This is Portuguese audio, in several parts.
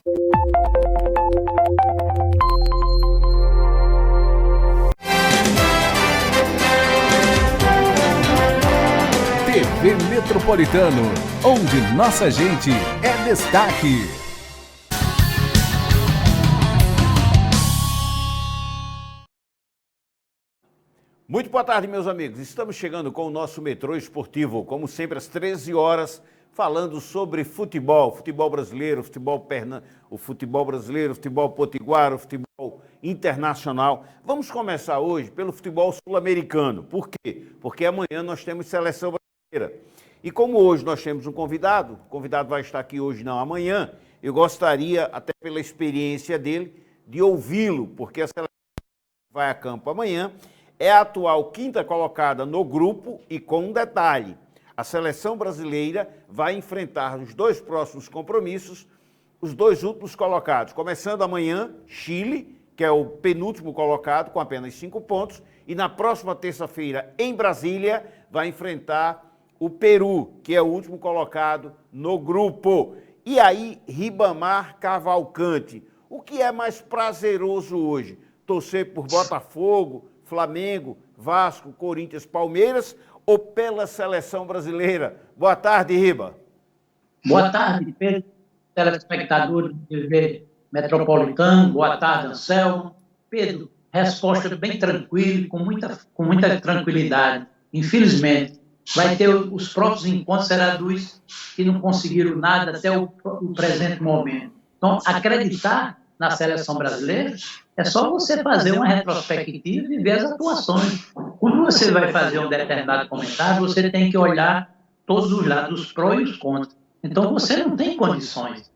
TV Metropolitano, onde nossa gente é destaque. Muito boa tarde, meus amigos. Estamos chegando com o nosso Metrô Esportivo, como sempre, às 13 horas, falando sobre futebol brasileiro, o futebol brasileiro, futebol potiguar, o futebol internacional. Vamos começar hoje pelo futebol sul-americano. Por quê? Porque amanhã nós temos seleção brasileira. E como hoje nós temos um convidado, o convidado vai estar aqui hoje, não amanhã, eu gostaria, até pela experiência dele, de ouvi-lo, porque a seleção vai a campo amanhã, é a atual quinta colocada no grupo e com um detalhe, a seleção brasileira vai enfrentar nos dois próximos compromissos os dois últimos colocados, começando amanhã, Chile, que é o penúltimo colocado com apenas 5 pontos, e na próxima terça-feira, em Brasília, vai enfrentar o Peru, que é o último colocado no grupo. E aí, Ribamar Cavalcante, o que é mais prazeroso hoje? Torcer por Botafogo, Flamengo, Vasco, Corinthians, Palmeiras ou pela seleção brasileira? Boa tarde, Riba. Boa tarde, Pedro, telespectador do TV Metropolitano. Boa tarde, Anselmo. Pedro, resposta bem tranquila, com muita tranquilidade. Infelizmente, vai ter os próprios encontros, será dos que não conseguiram nada até o presente momento. Então, acreditar na seleção brasileira é só você fazer uma retrospectiva e ver as atuações. Quando você vai fazer um determinado comentário, você tem que olhar todos os lados, os prós e os contras. Então, você não tem condições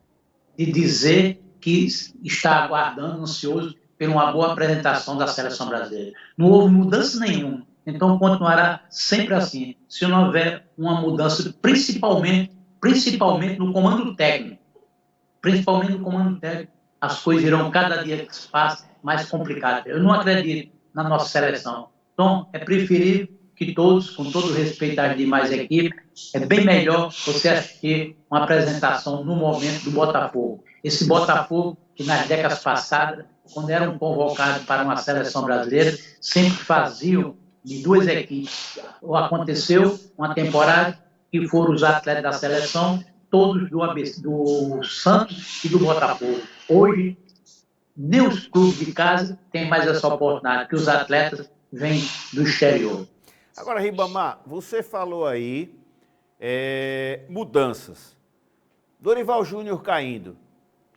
de dizer que está aguardando, ansioso, por uma boa apresentação da seleção brasileira. Não houve mudança nenhuma. Então, continuará sempre assim, se não houver uma mudança, principalmente no comando técnico. Principalmente no comando técnico, as coisas irão, cada dia que se passa, mais complicadas. Eu não acredito na nossa seleção. Então, é preferível que todos, com todo respeito às demais equipes, é bem melhor você assistir uma apresentação no momento do Botafogo. Esse Botafogo, que nas décadas passadas, quando eram convocados para uma seleção brasileira, sempre faziam de duas equipes. Aconteceu uma temporada que foram os atletas da seleção, todos do Santos e do Botafogo. Hoje, nem os clubes de casa têm mais essa oportunidade, que os atletas vêm do exterior. Agora, Ribamar, você falou aí mudanças. Dorival Júnior caindo.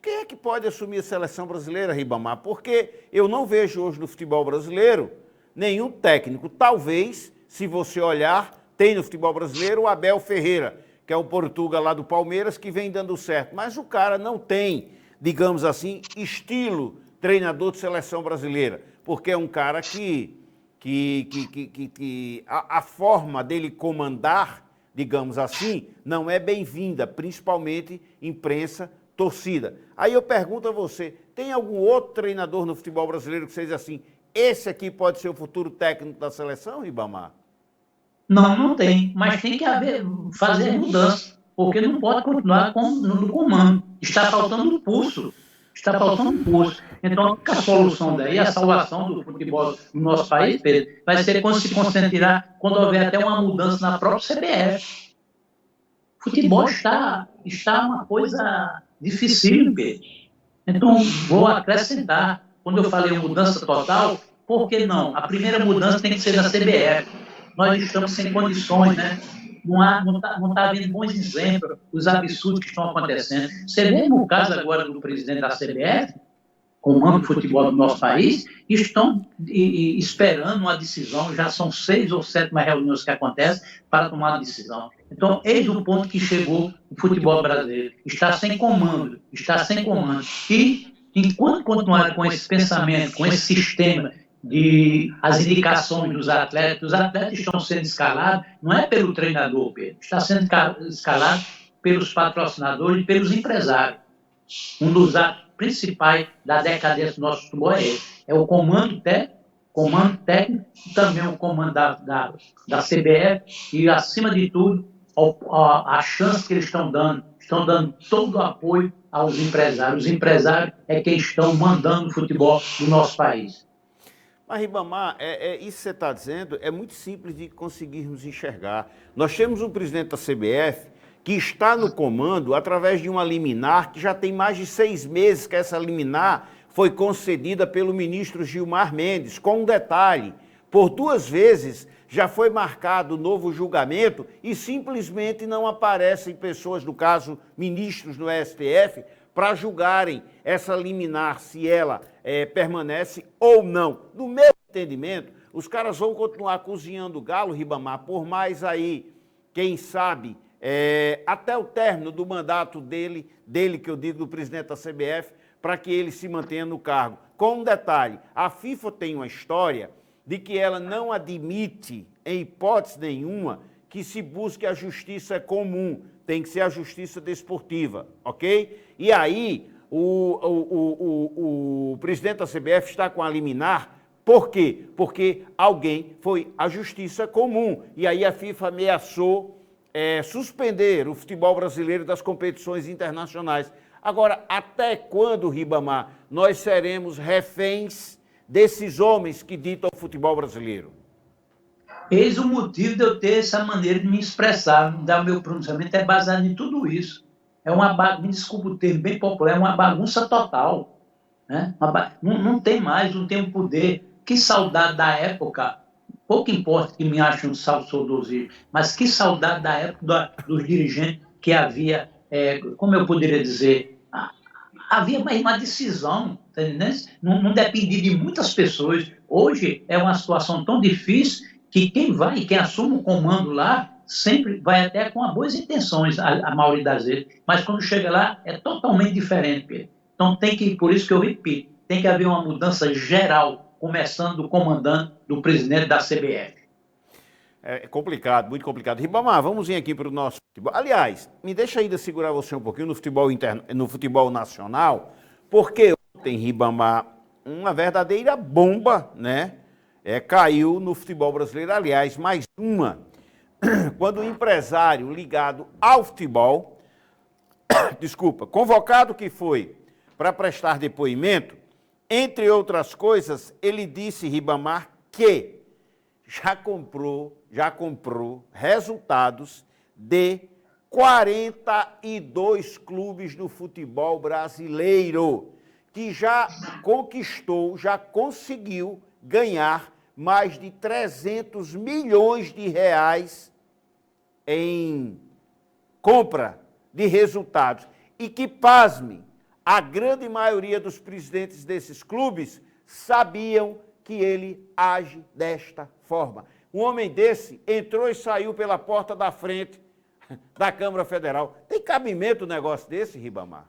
Quem é que pode assumir a seleção brasileira, Ribamar? Porque eu não vejo hoje no futebol brasileiro nenhum técnico. Talvez, se você olhar, tem no futebol brasileiro o Abel Ferreira, que é o Portuga lá do Palmeiras, que vem dando certo. Mas o cara não tem, digamos assim, estilo treinador de seleção brasileira, porque é um cara que a forma dele comandar, digamos assim, não é bem-vinda, principalmente imprensa, torcida. Aí eu pergunto a você, tem algum outro treinador no futebol brasileiro que seja assim, esse aqui pode ser o futuro técnico da seleção, Ribamar? Não tem, mas tem que fazer mudança, porque não pode continuar no comando. Está faltando pulso. Então, a solução daí, a salvação do futebol no nosso país, Pedro, vai ser quando se concentrar, quando houver até uma mudança na própria CBF. O futebol está uma coisa difícil, Pedro. Então, vou acrescentar, quando eu falei mudança total, por que não? A primeira mudança tem que ser na CBF. Nós estamos sem condições, né? Não está havendo bons exemplos, os absurdos que estão acontecendo. Você vê no caso agora do presidente da CBF, comando do futebol do nosso país, estão esperando uma decisão, já são 6 ou 7 reuniões que acontecem para tomar uma decisão. Então, eis o ponto que chegou o futebol brasileiro. Está sem comando. E, enquanto continuar com esse pensamento, com esse sistema as indicações dos atletas, os atletas estão sendo escalados, não é pelo treinador, Pedro, está sendo escalado pelos patrocinadores e pelos empresários. Um dos atos principais da decadência do nosso futebol é esse, é o comando técnico, também o comando da CBF e, acima de tudo, a chance que eles estão estão dando todo o apoio aos empresários. Os empresários é quem estão mandando o futebol do nosso país. Mas, Ribamar, isso que você está dizendo é muito simples de conseguirmos enxergar. Nós temos um presidente da CBF que está no comando através de uma liminar que já tem mais de 6 meses que essa liminar foi concedida pelo ministro Gilmar Mendes, com um detalhe: por 2 vezes já foi marcado novo julgamento e simplesmente não aparecem pessoas, no caso, ministros no STF, para julgarem essa liminar, se ela permanece ou não. No meu entendimento, os caras vão continuar cozinhando galo, Ribamar, por mais aí, quem sabe, até o término do mandato dele que eu digo, do presidente da CBF, para que ele se mantenha no cargo. Com um detalhe, a FIFA tem uma história de que ela não admite, em hipótese nenhuma, que se busque a justiça comum, tem que ser a justiça desportiva, ok? E aí, o presidente da CBF está com a liminar, por quê? Porque alguém foi à justiça comum, e aí a FIFA ameaçou suspender o futebol brasileiro das competições internacionais. Agora, até quando, Ribamar, nós seremos reféns desses homens que ditam o futebol brasileiro? Eis o motivo de eu ter essa maneira de me expressar, o meu pronunciamento é baseado em tudo isso. Me desculpa o termo bem popular, é uma bagunça total. Né? Não tem mais, não tem o poder. Que saudade da época, pouco importa que me achem um saudosismo, mas que saudade da época dos dirigentes que havia, como eu poderia dizer, havia mais uma decisão, tá entendendo? Não dependia de muitas pessoas. Hoje é uma situação tão difícil que quem assume o comando lá, sempre vai até com boas intenções, a maioria das vezes, mas quando chega lá é totalmente diferente, Pedro. Então por isso que eu repito, tem que haver uma mudança geral, começando do comandante, do presidente da CBF. É complicado, muito complicado. Ribamar, vamos vir aqui para o nosso futebol. Aliás, me deixa ainda segurar você um pouquinho no futebol nacional, porque ontem, Ribamar, uma verdadeira bomba, né? Caiu no futebol brasileiro. Aliás, mais uma, quando o empresário ligado ao futebol, convocado que foi para prestar depoimento, entre outras coisas, ele disse, Ribamar, que já comprou resultados de 42 clubes do futebol brasileiro, que já conseguiu ganhar mais de 300 milhões de reais em compra de resultados. E que, pasme, a grande maioria dos presidentes desses clubes sabiam que ele age desta forma. Um homem desse entrou e saiu pela porta da frente da Câmara Federal. Tem cabimento um negócio desse, Ribamar?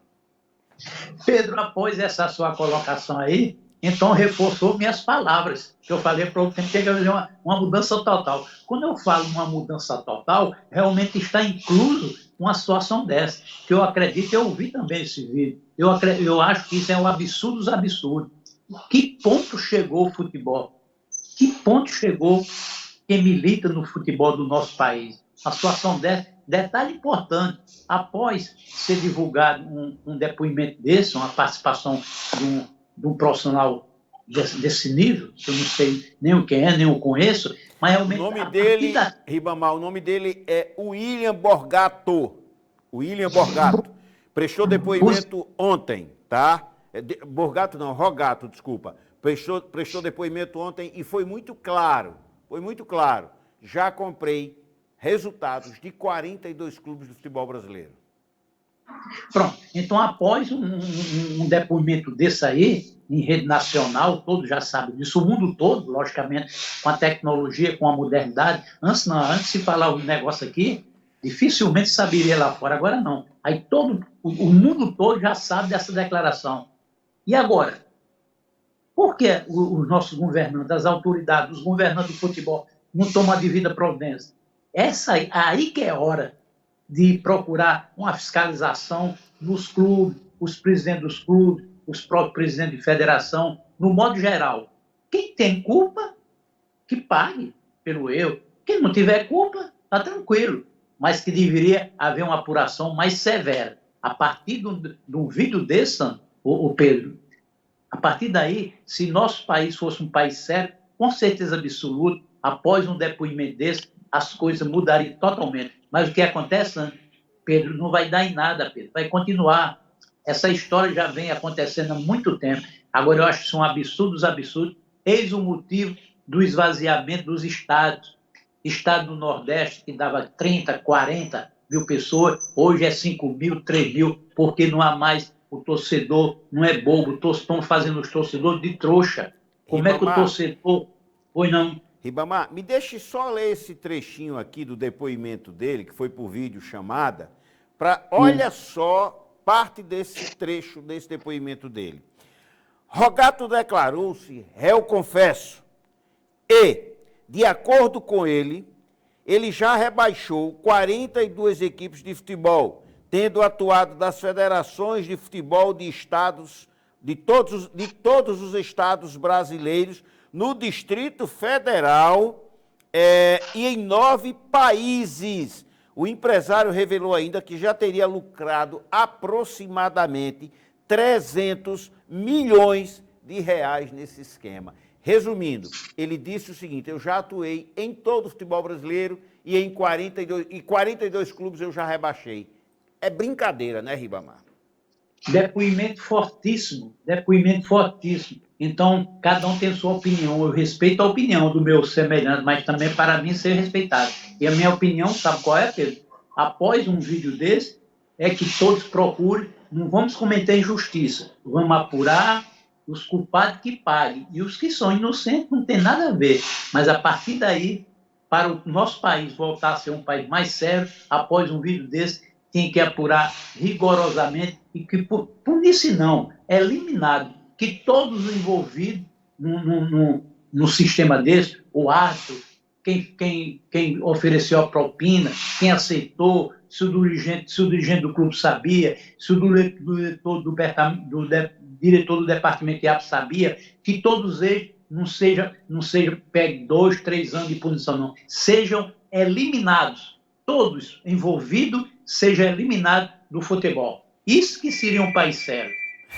Pedro, após essa sua colocação aí, então reforçou minhas palavras, que eu falei para o tempo que tem que haver uma mudança total. Quando eu falo uma mudança total, realmente está incluso uma situação dessa, que eu acredito, eu ouvi também esse vídeo, eu acho que isso é um absurdo dos absurdos. Que ponto chegou o futebol? Que ponto chegou quem milita no futebol do nosso país? A situação dessa, detalhe importante, após ser divulgado um depoimento desse, uma participação de um profissional desse nível, que eu não sei nem o que é, nem o conheço, mas realmente... O nome dele, Ribamar, o nome dele é William Borgato. William Borgato. Prestou depoimento ontem, tá? Borgato não, Rogato, desculpa. Prestou depoimento ontem e foi muito claro. Já comprei resultados de 42 clubes do futebol brasileiro. Pronto. Então, após um depoimento desse aí, em rede nacional, todos já sabem disso, o mundo todo, logicamente, com a tecnologia, com a modernidade. Antes de se falar um negócio aqui, dificilmente saberia lá fora, agora não. Aí o mundo todo já sabe dessa declaração. E agora? Por que os nossos governantes, as autoridades, os governantes do futebol não tomam a devida providência? Aí que é hora de procurar uma fiscalização nos clubes, os presidentes dos clubes, os próprios presidentes de federação, no modo geral. Quem tem culpa, que pague pelo erro. Quem não tiver culpa, está tranquilo. mas que deveria haver uma apuração mais severa. A partir de um vídeo desse, o Pedro, a partir daí, se nosso país fosse um país sério, com certeza absoluta, após um depoimento desse, as coisas mudariam totalmente. Mas o que acontece, Pedro, não vai dar em nada, Pedro. Vai continuar. Essa história já vem acontecendo há muito tempo. Agora, eu acho que são absurdos. Eis o motivo do esvaziamento dos estádios. Estado do Nordeste, que dava 30, 40 mil pessoas, hoje é 5 mil, 3 mil, porque não há mais o torcedor, não é bobo, estão fazendo os torcedores de trouxa. Como é que o torcedor... Pois não. Ribamar, me deixe só ler esse trechinho aqui do depoimento dele, que foi por vídeo chamada, para, olha só, parte desse trecho, desse depoimento dele. Rogato declarou-se réu confesso e, de acordo com ele já rebaixou 42 equipes de futebol, tendo atuado das federações de futebol de estados, de todos os estados brasileiros, no Distrito Federal e em 9 países. O empresário revelou ainda que já teria lucrado aproximadamente 300 milhões de reais nesse esquema. Resumindo, ele disse o seguinte: eu já atuei em todo o futebol brasileiro e em 42 clubes eu já rebaixei. É brincadeira, né, Ribamar? Depoimento fortíssimo. Então, cada um tem sua opinião. Eu respeito a opinião do meu semelhante, mas também para mim ser respeitado. E a minha opinião, sabe qual é, Pedro? Após um vídeo desse, é que todos procurem, não vamos cometer injustiça, vamos apurar os culpados que paguem. E os que são inocentes não tem nada a ver. Mas a partir daí, para o nosso país voltar a ser um país mais sério, após um vídeo desse, tem que apurar rigorosamente e que, por isso não, é eliminado que todos os envolvidos no sistema desse, o árbitro, quem ofereceu a propina, quem aceitou, se o dirigente do clube sabia, se o diretor do departamento de árbitro sabia, que todos eles não sejam pegue 2, 3 anos de punição, não. Sejam eliminados. Todos envolvidos sejam eliminados do futebol. Isso que seria um país sério.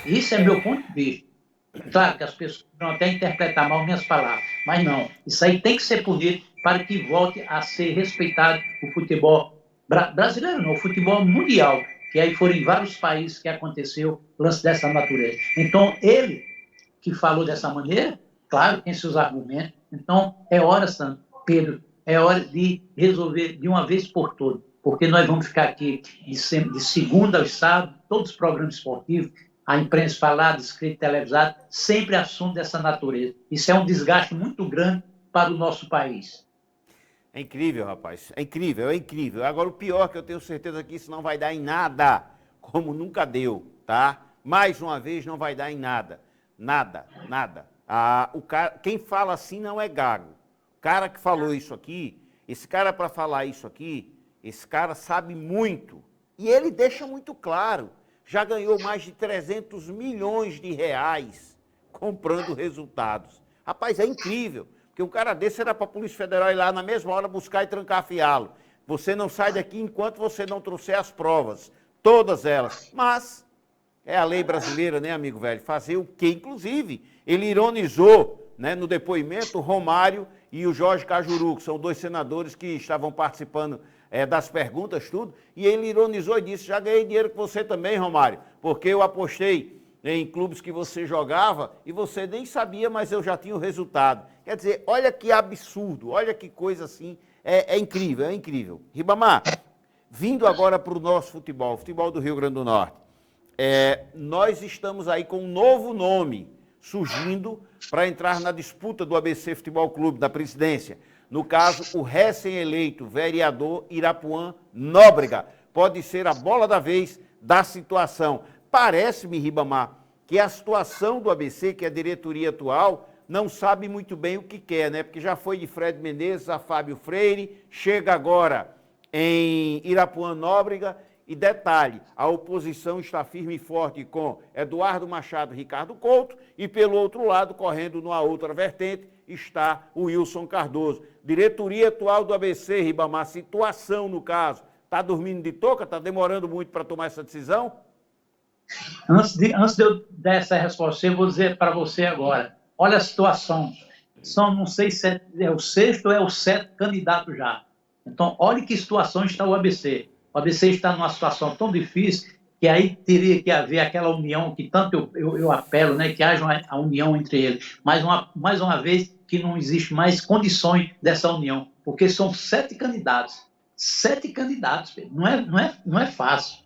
Isso é meu ponto de vista. Claro que as pessoas vão até interpretar mal minhas palavras, mas não. Isso aí tem que ser punido para que volte a ser respeitado o futebol brasileiro, não, o futebol mundial, que aí foram em vários países que aconteceu lance dessa natureza. Então, ele que falou dessa maneira, claro, tem seus argumentos. Então, é hora, Pedro, é hora de resolver de uma vez por todas, porque nós vamos ficar aqui de segunda ao sábado, todos os programas esportivos, a imprensa falada, escrita, televisada, sempre assunto dessa natureza. Isso é um desgaste muito grande para o nosso país. É incrível, rapaz. É incrível. Agora, o pior é que eu tenho certeza que isso não vai dar em nada, como nunca deu, tá? Mais uma vez, não vai dar em nada. Nada. Quem fala assim não é gago. O cara que falou isso aqui, esse cara para falar isso aqui, esse cara sabe muito. E ele deixa muito claro. Já ganhou mais de 300 milhões de reais comprando resultados. Rapaz, é incrível. Porque um cara desse era para a Polícia Federal ir lá na mesma hora buscar e trancafiá-lo. Você não sai daqui enquanto você não trouxer as provas. Todas elas. Mas é a lei brasileira, né, amigo velho? Fazer o quê? Inclusive, ele ironizou, né, no depoimento o Romário e o Jorge Cajuru, que são 2 senadores que estavam participando das perguntas, tudo. E ele ironizou e disse: já ganhei dinheiro com você também, Romário, porque eu apostei em clubes que você jogava e você nem sabia, mas eu já tinha o resultado. Quer dizer, olha que absurdo, olha que coisa assim, é incrível. Ribamar, vindo agora para o nosso futebol, futebol do Rio Grande do Norte, nós estamos aí com um novo nome surgindo para entrar na disputa do ABC Futebol Clube, da presidência. No caso, o recém-eleito vereador Irapuan Nóbrega. Pode ser a bola da vez da situação. Parece-me, Ribamar, que a situação do ABC, que é a diretoria atual, não sabe muito bem o que quer, né? Porque já foi de Fred Menezes a Fábio Freire, chega agora em Irapuan Nóbrega. E detalhe, a oposição está firme e forte com Eduardo Machado e Ricardo Couto, e pelo outro lado, correndo numa outra vertente, está o Wilson Cardoso. Diretoria atual do ABC, Ribamar, situação no caso Tá dormindo de touca? Tá demorando muito para tomar essa decisão? Antes de eu dar essa resposta, eu vou dizer para você agora. Olha a situação. São, não sei se é o sexto ou é o sétimo candidato já. Então, olha que situação está o ABC. O ABC está numa situação tão difícil que aí teria que haver aquela união que tanto eu apelo, né, que haja a união entre eles. Mais uma vez, que não existe mais condições dessa união, porque são 7 candidatos. 7 candidatos, Pedro. Não é fácil.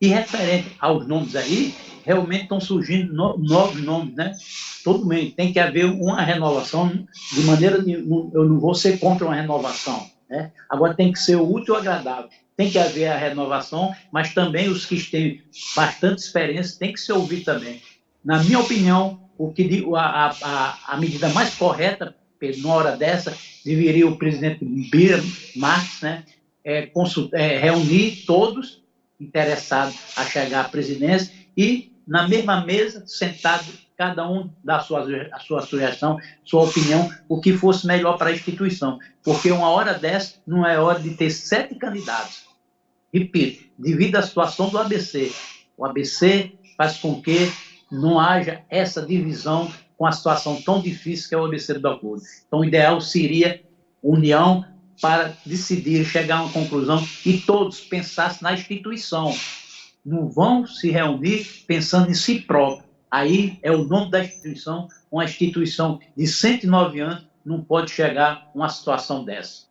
E referente aos nomes aí, realmente estão surgindo novos nomes, né? Todo mês tem que haver uma renovação, de maneira nenhuma, eu não vou ser contra uma renovação, né? Agora tem que ser útil e agradável. Tem que haver a renovação, mas também os que têm bastante experiência têm que ser ouvidos também. Na minha opinião, a medida mais correta, numa hora dessa, deveria o presidente Bira Marques, né, reunir todos interessados a chegar à presidência e, na mesma mesa, sentado, cada um dá a sua sugestão, sua opinião, o que fosse melhor para a instituição. Porque uma hora dessa não é hora de ter 7 candidatos. Repito, devido à situação do ABC. O ABC faz com que não haja essa divisão com a situação tão difícil que é o ABC do Acordo. Então, o ideal seria união para decidir, chegar a uma conclusão e todos pensassem na instituição. Não vão se reunir pensando em si próprio. Aí é o nome da instituição, uma instituição de 109 anos não pode chegar a uma situação dessa.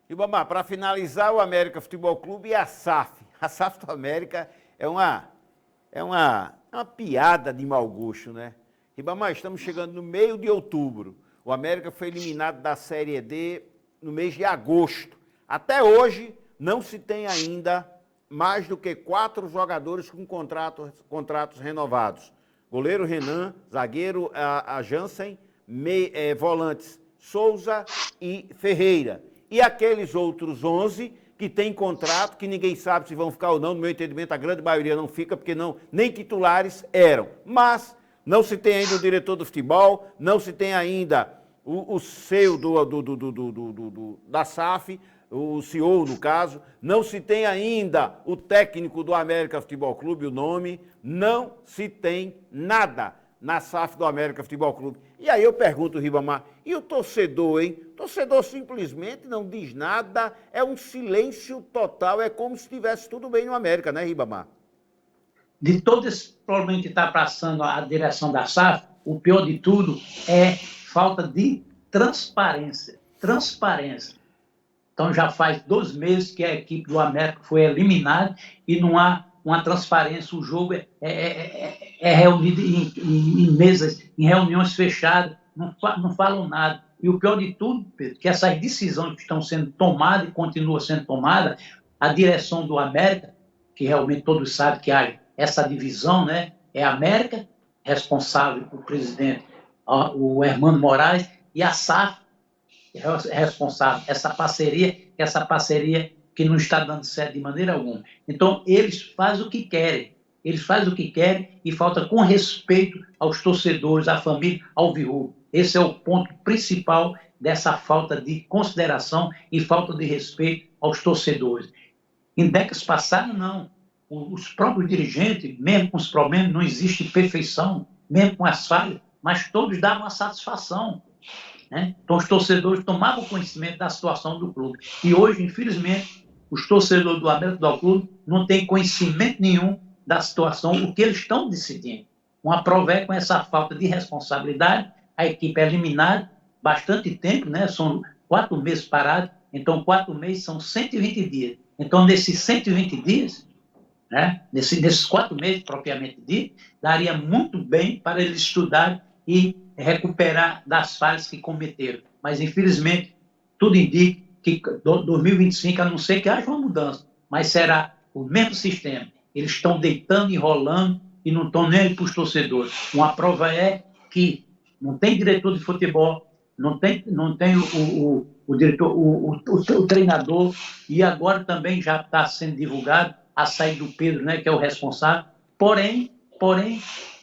Ribamar, para finalizar, o América Futebol Clube e a SAF. A SAF do América é uma piada de mau gosto, né? Ribamar, estamos chegando no meio de outubro. O América foi eliminado da Série D no mês de agosto. Até hoje, não se tem ainda mais do que 4 jogadores com contratos renovados. Goleiro Renan, zagueiro a Jansen, volantes Souza e Ferreira. E aqueles outros 11 que têm contrato, que ninguém sabe se vão ficar ou não, no meu entendimento a grande maioria não fica, porque nem titulares eram. Mas não se tem ainda o diretor do futebol, não se tem ainda o CEO da SAF, o CEO no caso, não se tem ainda o técnico do América Futebol Clube, o nome, não se tem nada na SAF do América Futebol Clube. E aí eu pergunto, Ribamar, e o torcedor, hein? O torcedor simplesmente não diz nada, é um silêncio total, é como se estivesse tudo bem no América, né, Ribamar? De todo esse problema que está passando a direção da SAF, o pior de tudo é falta de transparência. Transparência. Então já faz 2 meses que a equipe do América foi eliminada e não há uma transparência. O jogo é reunido em mesas, em reuniões fechadas, não falam nada. E o pior de tudo, Pedro, que essas decisões que estão sendo tomadas e continuam sendo tomadas, a direção do América, que realmente todos sabem que há essa divisão, né? É a América, responsável por presidente, o Hermano Moraes, e a SAF, responsável. Essa parceria que não está dando certo de maneira alguma. Então, eles fazem o que querem. Eles fazem o que querem e falta com respeito aos torcedores, à família, ao Virrubro. Esse é o ponto principal dessa falta de consideração e falta de respeito aos torcedores. Em décadas passadas, não. Os próprios dirigentes, mesmo com os problemas, não existe perfeição, mesmo com as falhas, mas todos davam a satisfação. Né? Então, os torcedores tomavam conhecimento da situação do clube. E hoje, infelizmente, os torcedores do América Futebol Clube não têm conhecimento nenhum da situação, o que eles estão decidindo. Uma prova é com essa falta de responsabilidade, a equipe é eliminada bastante tempo, né? São 4 meses parados, então 4 meses são 120 dias. Então, nesses 120 dias, né? Nesses 4 meses, propriamente dito, daria muito bem para eles estudarem e recuperar das falhas que cometeram. Mas, infelizmente, tudo indica que 2025, a não ser que haja uma mudança, mas será o mesmo sistema. Eles estão deitando, enrolando e não estão nem aí para os torcedores. Uma prova é que não tem diretor de futebol, não tem o diretor, o treinador, e agora também já está sendo divulgado a saída do Pedro, né, que é o responsável. Porém,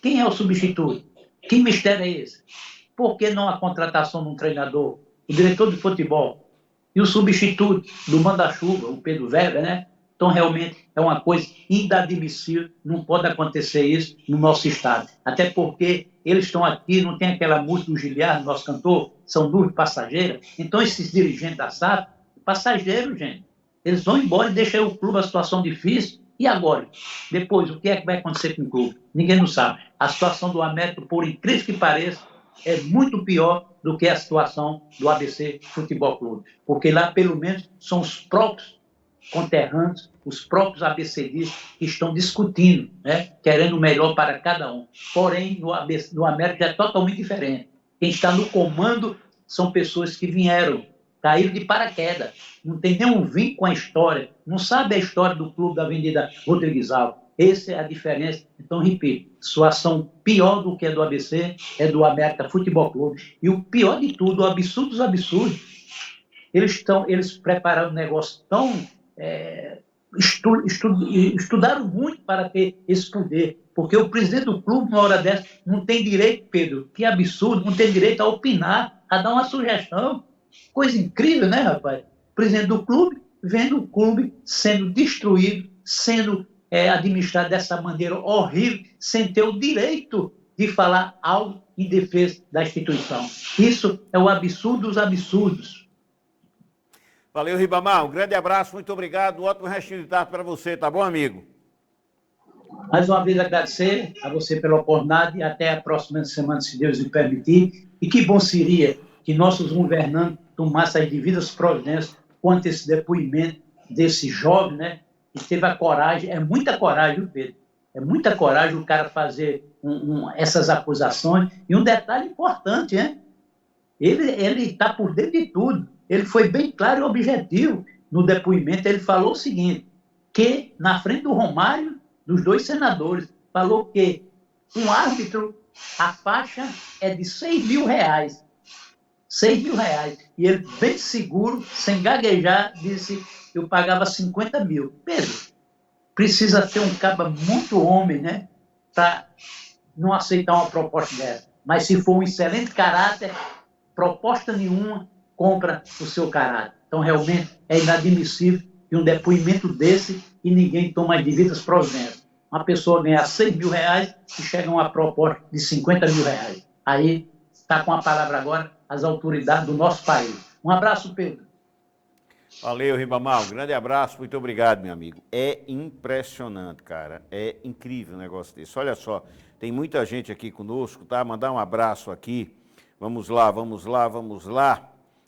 quem é o substituto? Que mistério é esse? Por que não a contratação de um treinador, o diretor de futebol e o substituto do manda-chuva, o Pedro Weber, né? Então, realmente, é uma coisa inadmissível, não pode acontecer isso no nosso estado. Até porque eles estão aqui, não tem aquela música do Giliardo, nosso cantor, são nuvens passageiras. Então, esses dirigentes da SAF, passageiros, gente, eles vão embora e deixam o clube a situação difícil. E agora? Depois, o que é que vai acontecer com o clube? Ninguém não sabe. A situação do América, por incrível que pareça, é muito pior do que a situação do ABC Futebol Clube. Porque lá, pelo menos, são os próprios conterrâneos, os próprios ABCDistas que estão discutindo, né, querendo o melhor para cada um. Porém, no América é totalmente diferente. Quem está no comando são pessoas que vieram, caíram de paraquedas, não tem nenhum vínculo com a história, não sabe a história do clube da Avenida Rodrigues Alves. Essa é a diferença. Então, repito, situação pior do que a do ABC é do América Futebol Clube. E o pior de tudo, o absurdo dos absurdos, eles prepararam um negócio tão... estudaram muito para ter esse poder, porque o presidente do clube, na hora dessa, não tem direito, Pedro, que absurdo, não tem direito a opinar, a dar uma sugestão. Coisa incrível, né, rapaz? O presidente do clube, vendo o clube sendo destruído, sendo administrado dessa maneira horrível, sem ter o direito de falar algo em defesa da instituição. Isso é o absurdo dos absurdos. Valeu, Ribamar. Um grande abraço, muito obrigado. Um ótimo restinho de tarde para você, tá bom, amigo? Mais uma vez agradecer a você pela oportunidade e até a próxima semana, se Deus me permitir. E que bom seria que nossos governantes tomassem as devidas providências quanto a esse depoimento desse jovem, né? Que teve a coragem, é muita coragem, viu, Pedro? É muita coragem o cara fazer essas acusações. E um detalhe importante, né? Ele está por dentro de tudo. Ele foi bem claro e objetivo no depoimento. Ele falou o seguinte, que na frente do Romário, dos dois senadores, falou que um árbitro, a faixa é de R$6.000. R$6.000. E ele, bem seguro, sem gaguejar, disse que eu pagava 50 mil. Pedro, precisa ter um caba muito homem, né? Para não aceitar uma proposta dessa. Mas se for um excelente caráter, proposta nenhuma compra o seu caráter. Então, realmente, é inadmissível que um depoimento desse e ninguém toma as devidas providências. Uma pessoa ganhar R$6.000 e chega a uma proposta de R$50.000. Aí está com a palavra agora as autoridades do nosso país. Um abraço, Pedro. Valeu, Ribamar. Um grande abraço, muito obrigado, meu amigo. É impressionante, cara. É incrível o negócio desse. Olha só, tem muita gente aqui conosco, tá? Mandar um abraço aqui. Vamos lá, vamos lá, vamos lá.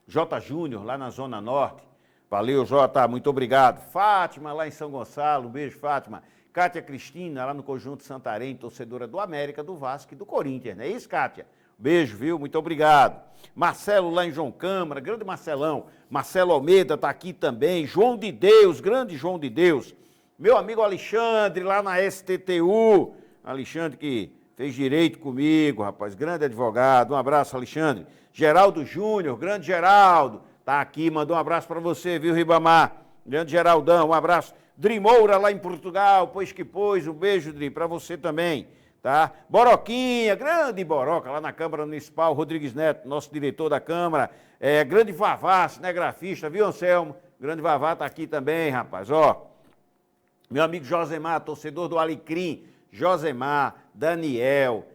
J. Júnior, lá na Zona Norte. Valeu, Jota, muito obrigado. Fátima, lá em São Gonçalo, um beijo, Fátima. Cátia Cristina, lá no Conjunto Santarém, torcedora do América, do Vasco e do Corinthians, não é isso, Cátia? Beijo, viu? Muito obrigado. Marcelo, lá em João Câmara, grande Marcelão. Marcelo Almeida está aqui também. João de Deus, grande João de Deus. Meu amigo Alexandre, lá na STTU. Alexandre que fez direito comigo, rapaz, grande advogado. Um abraço, Alexandre. Geraldo Júnior, grande Geraldo, tá aqui, mandou um abraço para você, viu, Ribamar? Grande Geraldão, um abraço. Dri Moura, lá em Portugal, pois que pois, um beijo, Dri, para você também, tá? Boroquinha, grande Boroca, lá na Câmara Municipal, Rodrigues Neto, nosso diretor da Câmara, grande Vavá, cinegrafista, viu, Anselmo? Grande Vavá tá aqui também, rapaz, ó. Meu amigo Josemar, torcedor do Alecrim, Josemar, Daniel,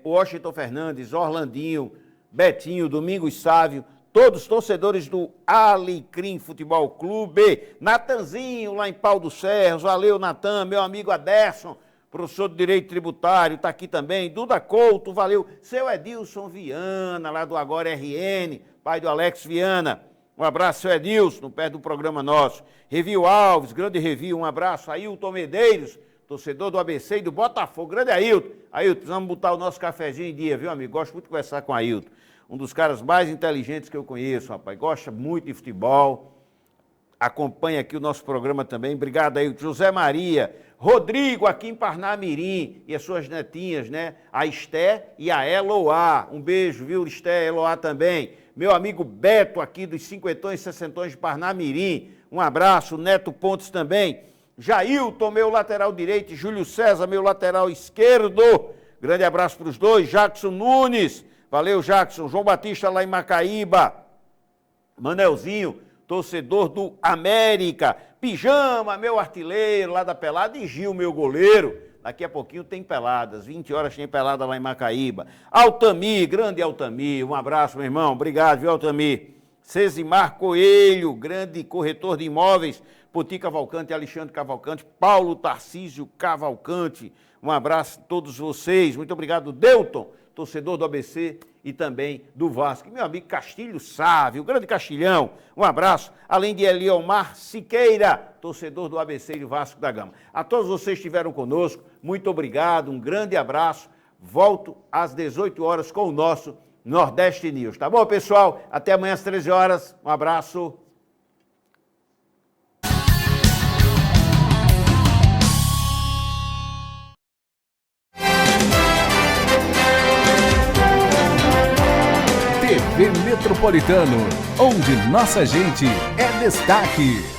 Washington Fernandes, Orlandinho, Betinho, Domingos Sávio, todos torcedores do Alecrim Futebol Clube, Natanzinho, lá em Pau do Serra, valeu, Natan, meu amigo Aderson, professor de Direito Tributário, está aqui também, Duda Couto, valeu, seu Edilson Viana, lá do Agora RN, pai do Alex Viana, um abraço, seu Edilson, no pé do programa nosso, Revio Alves, grande Revio, um abraço, Ailton Medeiros, torcedor do ABC e do Botafogo, grande Ailton. Ailton, precisamos botar o nosso cafezinho em dia, viu, amigo? Gosto muito de conversar com Ailton. Um dos caras mais inteligentes que eu conheço, rapaz. Gosta muito de futebol. Acompanha aqui o nosso programa também. Obrigado, Ailton. José Maria, Rodrigo, aqui em Parnamirim, e as suas netinhas, né? A Esté e a Eloá. Um beijo, viu, Esté, Eloá também. Meu amigo Beto, aqui dos Cinquentões e Sessentões de Parnamirim. Um abraço. Neto Pontes também. Jailton, meu lateral direito, Júlio César, meu lateral esquerdo. Grande abraço para os dois. Jackson Nunes, valeu, Jackson. João Batista, lá em Macaíba. Manelzinho, torcedor do América. Pijama, meu artilheiro lá da pelada, e Gil, meu goleiro. Daqui a pouquinho tem peladas, 20 horas tem pelada lá em Macaíba. Altamir, grande Altamir, um abraço, meu irmão, obrigado, viu, Altamir? Cesimar Coelho, grande corretor de imóveis, Poti Cavalcante, Alexandre Cavalcante, Paulo Tarcísio Cavalcante, um abraço a todos vocês, muito obrigado, Delton, torcedor do ABC e também do Vasco. Meu amigo Castilho Sávio, o grande Castilhão, um abraço. Além de Eliomar Siqueira, torcedor do ABC e do Vasco da Gama. A todos vocês que estiveram conosco, muito obrigado, um grande abraço. Volto às 18 horas com o nosso Nordeste News. Tá bom, pessoal? Até amanhã às 13 horas. Um abraço. TV Metropolitano, onde nossa gente é destaque.